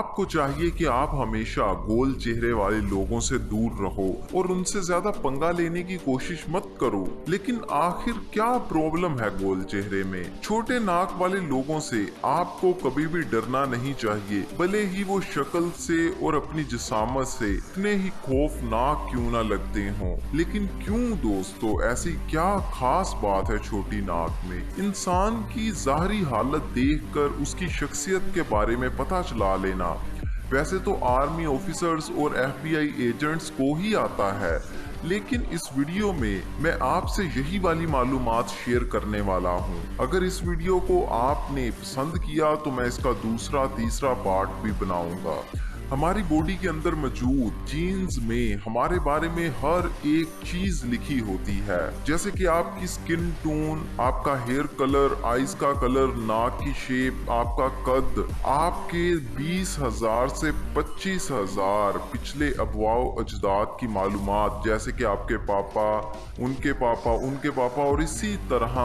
आपको चाहिए कि आप हमेशा गोल चेहरे वाले लोगों से दूर रहो और उनसे ज्यादा पंगा लेने की कोशिश मत करो। लेकिन आखिर क्या प्रॉब्लम है गोल चेहरे में? छोटे नाक वाले लोगों से आपको कभी भी डरना नहीं चाहिए, भले ही वो शक्ल से और अपनी जिसामत से इतने ही खौफनाक क्यों ना लगते हों। लेकिन क्यों दोस्तों, ऐसी क्या खास बात है छोटी नाक में? इंसान की ज़ाहरी हालत देखकर उसकी शख्सियत के बारे में पता चला लेना वैसे तो आर्मी ऑफिसर्स और FBI एजेंट्स को ही आता है, लेकिन इस वीडियो में मैं आपसे यही वाली मालूमात शेयर करने वाला हूँ। अगर इस वीडियो को आपने पसंद किया तो मैं इसका दूसरा तीसरा पार्ट भी बनाऊंगा। हमारी बॉडी के अंदर मौजूद जीन्स में हमारे बारे में हर एक चीज लिखी होती है, जैसे कि आपकी स्किन टोन, आपका हेयर कलर, आईज का कलर, नाक की शेप, आपका कद, आपके 20,000 से 25,000 पिछले अबवाओ अजदाद की मालूमात, जैसे कि आपके पापा, उनके पापा, उनके पापा और इसी तरह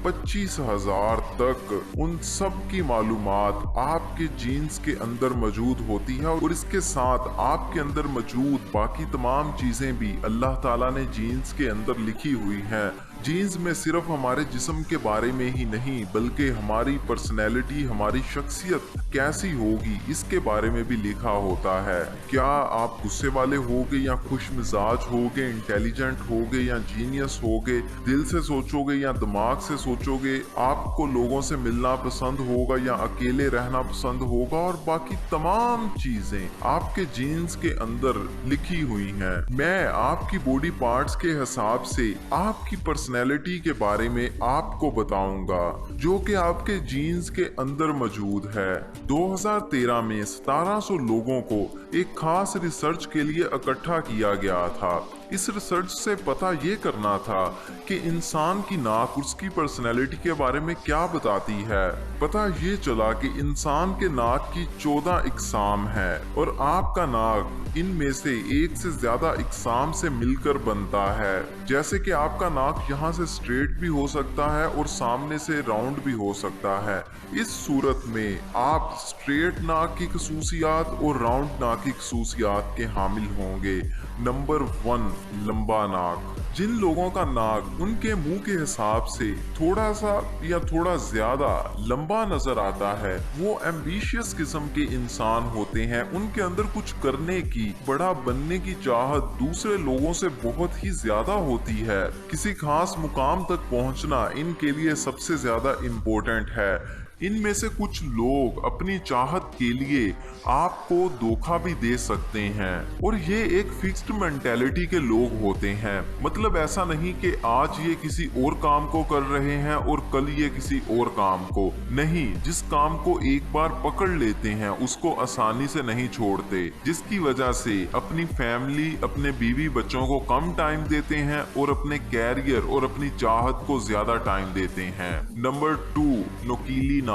25,000 तक, उन सब की मालूमात आपके जीन्स के अंदर मौजूद होती है। और इसके साथ आपके अंदर मौजूद बाकी तमाम चीजें भी अल्लाह ताला ने जीन्स के अंदर लिखी हुई हैं। जीन्स में सिर्फ हमारे जिस्म के बारे में ही नहीं, बल्कि हमारी पर्सनैलिटी, हमारी शख्सियत कैसी होगी इसके बारे में भी लिखा होता है। क्या आप गुस्से वाले होगे या खुश मिजाज होगे, इंटेलिजेंट होगे या जीनियस होगे, दिल से सोचोगे या दिमाग से सोचोगे, आपको लोगों से मिलना पसंद होगा या अकेले रहना पसंद होगा, और बाकी तमाम चीजें आपके जीन्स के अंदर लिखी हुई हैं। मैं आपकी बॉडी पार्ट्स के हिसाब से आपकी पर्सनैलिटी के बारे में आपको बताऊंगा, जो कि आपके जीन्स के अंदर मौजूद है। 2013 में 1700 लोगों को एक खास रिसर्च के लिए इकट्ठा किया गया था। इस रिसर्च से पता ये करना था कि इंसान की नाक उसकी पर्सनैलिटी के बारे में क्या बताती है। पता ये चला कि इंसान के नाक की 14 इकसाम है और आपका नाक इनमें से एक से ज्यादा इकसाम से मिलकर बनता है। जैसे कि आपका नाक यहाँ से स्ट्रेट भी हो सकता है और सामने से राउंड भी हो सकता है। इस सूरत में आप स्ट्रेट नाक की खसूसियात और राउंड नाक की खसूसियात के हामिल होंगे। नंबर 1, लंबा नाक। जिन लोगों का नाक उनके मुंह के हिसाब से थोड़ा सा या थोड़ा ज्यादा लंबा नजर आता है, वो एम्बिशियस किस्म के इंसान होते हैं। उनके अंदर कुछ करने की, बड़ा बनने की चाहत दूसरे लोगों से बहुत ही ज्यादा होती है। किसी खास मुकाम तक पहुंचना इनके लिए सबसे ज्यादा इम्पोर्टेंट है। इनमें से कुछ लोग अपनी चाहत के लिए आपको धोखा भी दे सकते हैं, और ये एक फिक्स्ड मेंटेलिटी के लोग होते हैं। मतलब ऐसा नहीं कि आज ये किसी और काम को कर रहे हैं और कल ये किसी और काम को नहीं। जिस काम को एक बार पकड़ लेते हैं उसको आसानी से नहीं छोड़ते, जिसकी वजह से अपनी फैमिली, अपने बीवी बच्चों को कम टाइम देते हैं और अपने कैरियर और अपनी चाहत को ज्यादा टाइम देते हैं। नंबर 2, नुकीली नाक।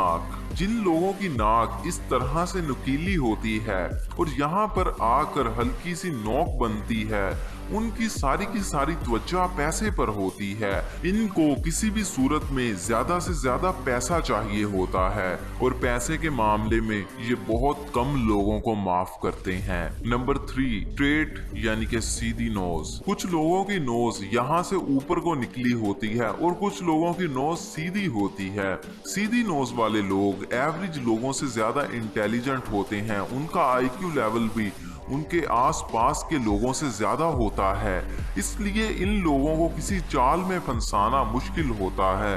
जिन लोगों की नाक इस तरह से नुकीली होती है और यहाँ पर आकर हल्की सी नोक बनती है, उनकी सारी की सारी त्वचा पैसे पर होती है। इनको किसी भी सूरत में ज्यादा से ज्यादा पैसा चाहिए होता है और पैसे के मामले में ये बहुत कम लोगों को माफ करते हैं। नंबर 3, स्ट्रेट यानी कि सीधी नोज। कुछ लोगों की नोज यहाँ से ऊपर को निकली होती है और कुछ लोगों की नोज सीधी होती है। सीधी नोज वाले लोग एवरेज लोगों से ज्यादा इंटेलिजेंट होते हैं। उनका IQ लेवल भी उनके आसपास के लोगों से ज्यादा होता है, इसलिए इन लोगों को किसी चाल में फंसाना मुश्किल होता है।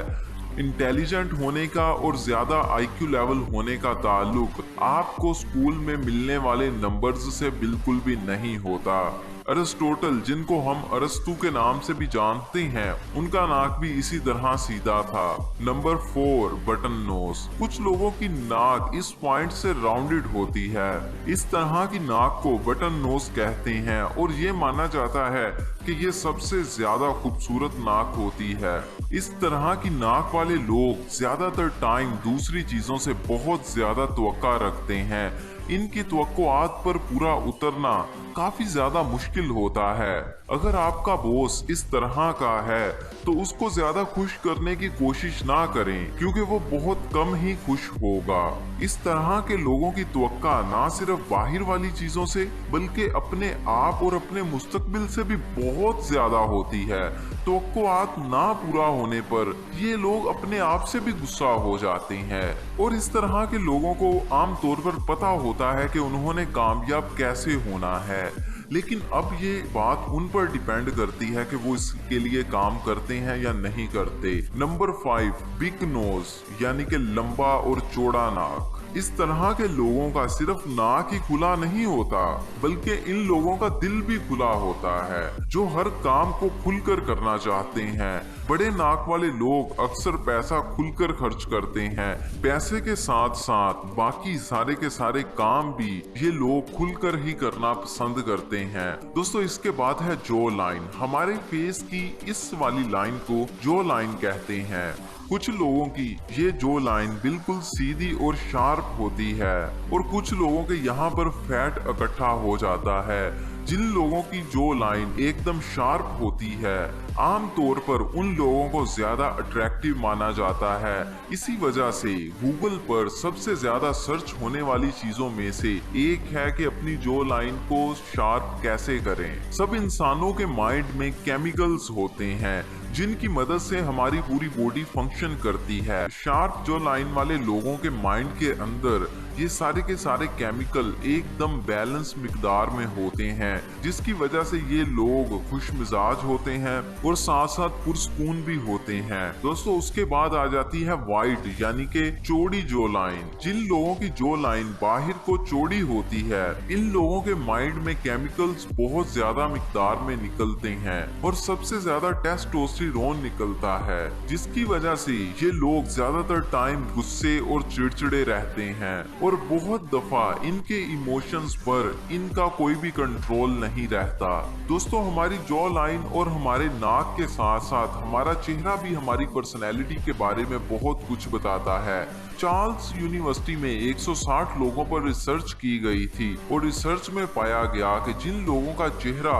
इंटेलिजेंट होने का और ज्यादा IQ लेवल होने का ताल्लुक आपको स्कूल में मिलने वाले नंबर्स से बिल्कुल भी नहीं होता। अरिस्टोटल, जिनको हम अरस्तु के नाम से भी जानते हैं, उनका नाक भी इसी तरह सीधा था। Number 4, button nose. कुछ लोगों की नाक इस पॉइंट से राउंडेड होती है। इस तरह की नाक को बटन नोज कहते हैं और ये माना जाता है कि ये सबसे ज्यादा खूबसूरत नाक होती है। इस तरह की नाक वाले लोग ज्यादातर टाइम दूसरी चीजों से बहुत ज्यादा तवक्का रखते हैं। इनकी तवक्कुआत पर पूरा उतरना काफी ज्यादा मुश्किल होता है। अगर आपका बॉस इस तरह का है तो उसको ज्यादा खुश करने की कोशिश ना करें, क्योंकि वो बहुत कम ही खुश होगा। इस तरह के लोगों की तवक्का ना सिर्फ बाहर वाली चीजों से बल्कि अपने आप और अपने मुस्तकबिल से भी बहुत ज्यादा होती है। तवक्कुआत ना पूरा होने पर ये लोग अपने आप से भी गुस्सा हो जाते हैं और इस तरह के लोगों को आमतौर पर पता होता है कि उन्होंने कामयाब कैसे होना है, लेकिन अब ये बात उन पर डिपेंड करती है कि वो इसके लिए काम करते हैं या नहीं करते। नंबर 5, बिग नोज यानी कि लंबा और चौड़ा नाक। इस तरह के लोगों का सिर्फ नाक ही खुला नहीं होता बल्कि इन लोगों का दिल भी खुला होता है, जो हर काम को खुलकर करना चाहते हैं। बड़े नाक वाले लोग अक्सर पैसा खुलकर खर्च करते हैं। पैसे के साथ साथ बाकी सारे के सारे काम भी ये लोग खुलकर ही करना पसंद करते हैं। दोस्तों, इसके बाद है जॉ लाइन। हमारे फेस की इस वाली लाइन को जॉ लाइन कहते हैं। कुछ लोगों की ये जॉ लाइन बिल्कुल सीधी और शार्प होती है और कुछ लोगों के यहाँ पर फैट इकट्ठा हो जाता है। जिन लोगों की जॉ लाइन एकदम शार्प होती है आमतौर पर उन लोगों को ज्यादा अट्रैक्टिव माना जाता है। इसी वजह से गूगल पर सबसे ज्यादा सर्च होने वाली चीजों में से एक है कि अपनी जॉ लाइन को शार्प कैसे करें। सब इंसानों के माइंड में केमिकल्स होते हैं जिनकी मदद से हमारी पूरी बॉडी फंक्शन करती है। शार्प जॉ लाइन वाले लोगों के माइंड के अंदर ये सारे के सारे केमिकल एकदम बैलेंस मिकदार में होते हैं, जिसकी वजह से ये लोग खुश मिजाज होते हैं और साथ साथ पुरस्कून भी होते हैं। दोस्तों, उसके बाद आ जाती है वाइड यानी कि चौड़ी जॉ लाइन। जिन लोगों की जॉ लाइन बाहर को चौड़ी होती है इन लोगों के माइंड में केमिकल्स बहुत ज्यादा मिकदार में निकलते हैं और सबसे ज्यादा टेस्टोस्टेरोन निकलता है, जिसकी वजह से ये लोग ज्यादातर टाइम गुस्से और चिड़चिड़े रहते हैं और बहुत दफा इनके इमोशंस पर इनका कोई भी कंट्रोल नहीं रहता। दोस्तों, हमारी जॉ लाइन और हमारे नाक के साथ साथ हमारा चेहरा भी हमारी पर्सनैलिटी के बारे में बहुत कुछ बताता है। चार्ल्स यूनिवर्सिटी में 160 लोगों पर रिसर्च की गई थी और रिसर्च में पाया गया कि जिन लोगों का चेहरा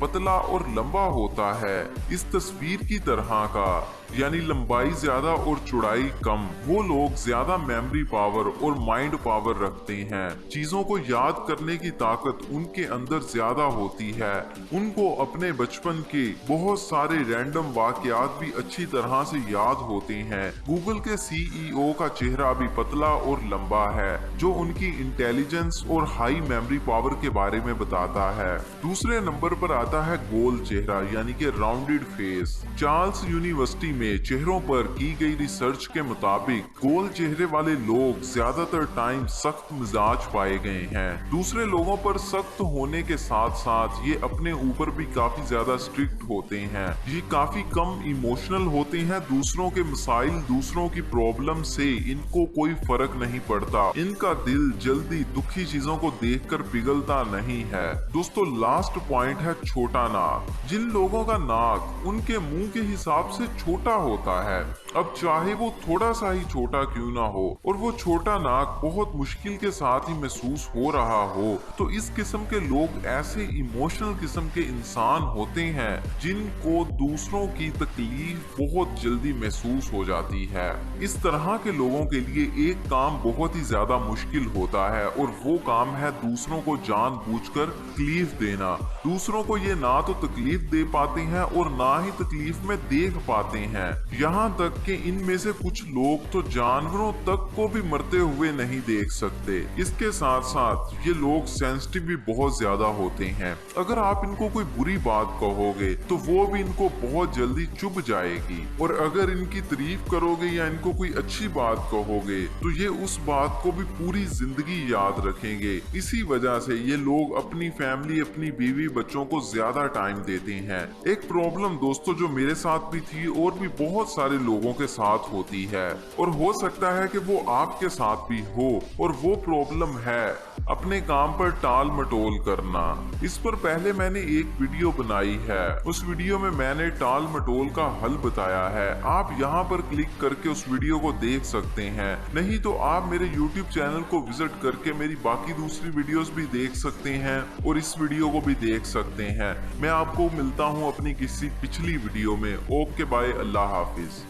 पतला और लंबा होता है इस तस्वीर की तरह का, यानी लंबाई ज्यादा और चौड़ाई कम, वो लोग ज्यादा मेमोरी पावर और माइंड पावर रखते हैं। चीजों को याद करने की ताकत उनके अंदर ज्यादा होती है। उनको अपने बचपन के बहुत सारे रैंडम वाकयात भी अच्छी तरह से याद होते हैं। गूगल के CEO का चेहरा भी पतला और लंबा है, जो उनकी इंटेलिजेंस और हाई मेमोरी पावर के बारे में बताता है। दूसरे नंबर पर आता है गोल चेहरा यानी कि राउंडेड फेस। चार्ल्स यूनिवर्सिटी में चेहरों पर की गई रिसर्च के मुताबिक गोल चेहरे वाले लोग ज्यादातर टाइम सख्त मिजाज पाए गए हैं। दूसरे लोगों पर सख्त होने के साथ साथ ये अपने ऊपर भी काफी ज्यादा स्ट्रिक्ट होते हैं। ये काफी कम इमोशनल होते हैं। दूसरों के मसाइल, दूसरों की प्रॉब्लम से इनको कोई फर्क नहीं पड़ता। इनका दिल जल्दी दुखी चीजों को देखकर पिघलता नहीं है। दोस्तों, लास्ट पॉइंट है छोटा नाक। जिन लोगों का नाक उनके मुंह के हिसाब से छोटा होता है, अब चाहे वो थोड़ा सा ही छोटा क्यों ना हो और वो छोटा नाक बहुत मुश्किल के साथ ही महसूस हो रहा हो, तो इस किस्म के लोग ऐसे इमोशनल किस्म के इंसान होते हैं जिनको दूसरों की तकलीफ बहुत जल्दी महसूस हो जाती है। इस तरह के लोगों के लिए एक काम बहुत ही ज्यादा मुश्किल होता है और वो काम है दूसरों को जानबूझकर तकलीफ देना। दूसरों को ये ना तो तकलीफ दे पाते हैं और ना ही तकलीफ में देख पाते हैं। यहाँ तक कि इनमें से कुछ लोग तो जानवरों तक को भी मरते हुए नहीं देख सकते। इसके साथ साथ ये लोग सेंसिटिव भी बहुत ज्यादा होते हैं। अगर आप इनको कोई बुरी बात कहोगे तो वो भी इनको बहुत जल्दी चुभ जाएगी, और अगर इनकी तारीफ करोगे या इनको कोई अच्छी बात कहोगे तो ये उस बात को भी पूरी जिंदगी याद रखेंगे। इसी वजह से ये लोग अपनी फैमिली, अपनी बीवी, बच्चों को ज्यादा टाइम देते हैं। एक प्रॉब्लम दोस्तों जो मेरे साथ भी थी और भी बहुत सारे लोगों के साथ होती है, और हो सकता है कि वो आपके साथ भी हो, और वो प्रॉब्लम है अपने काम पर टाल मटोल करना। इस पर पहले मैंने एक वीडियो बनाई है। उस वीडियो में मैंने टाल मटोल का हल बताया है। आप यहाँ पर क्लिक करके उस वीडियो को देख सकते हैं। नहीं तो आप मेरे YouTube चैनल को विजिट करके मेरी बाकी दूसरी वीडियोस भी देख सकते हैं और इस वीडियो को भी देख सकते हैं। मैं आपको मिलता हूँ अपनी किसी पिछली वीडियो में। ओके बाय, अल्लाह हाफिज।